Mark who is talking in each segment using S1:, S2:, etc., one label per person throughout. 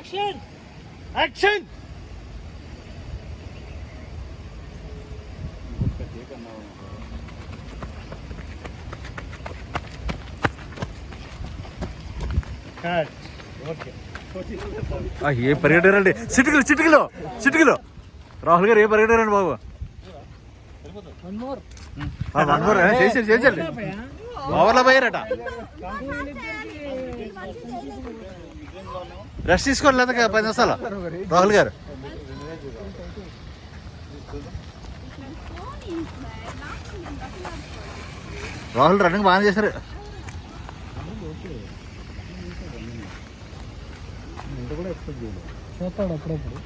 S1: action
S2: ఏ పరిగెట్టారండి చిటికలో రాహుల్ గారు ఏ పరిగెట్టారండి బాబు చేసండి ఓవర్లో పోయారట రెస్ట్ తీసుకోండి లేదా 10 నిమిషాలు రాహుల్ గారు రాహుల్ రన్నింగ్ బాగా చేశారు
S1: చూస్తాడు అప్పుడప్పుడు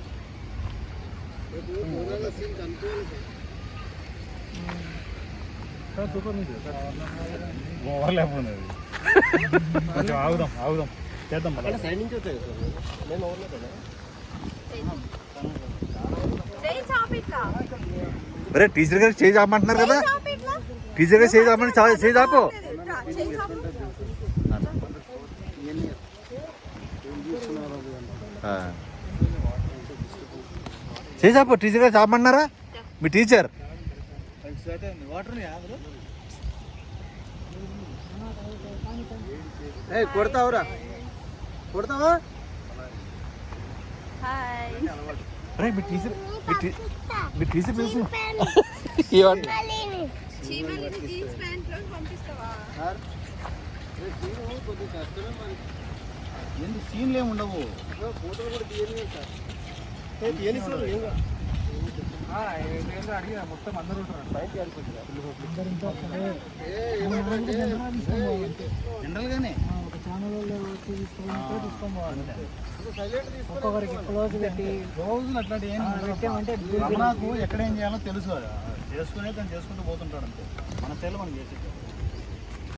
S1: ఓవర్లేకపోయింది కొంచెం ఆగుదాం చేద్దాం సైడ్ నుంచి
S2: అరే టీచర్ గారికి చేయి ఆపమంటున్నారు కదా టీచర్ గారు చేయి ఆపమంటే చేయి ఆపు చేయి ఆపు టీచర్ గారు ఆపమంటున్నారా మీ టీచర్
S1: కొడతావా
S2: అరే మీ టీచర్ తెలుసు
S1: ఎందుకు సీన్లు ఏమి ఉండవు ఫోటోలు కూడా తీయలేదు సార్ అడిగా మొత్తం అందరూ ఉంటారు బయటకి జనరల్ గానే ఒక ఛానల్లో తీసుకోవాలి ఒక్కొక్కరికి క్లోజ్ పెట్టి రోజులు అట్లాంటి ఏం పెట్టామంటే నాకు ఎక్కడ ఏం చేయాలో తెలుసు చేసుకునే తను చేసుకుంటూ పోతుంటాడు అంతే మన తెల్ల మనం చేసేది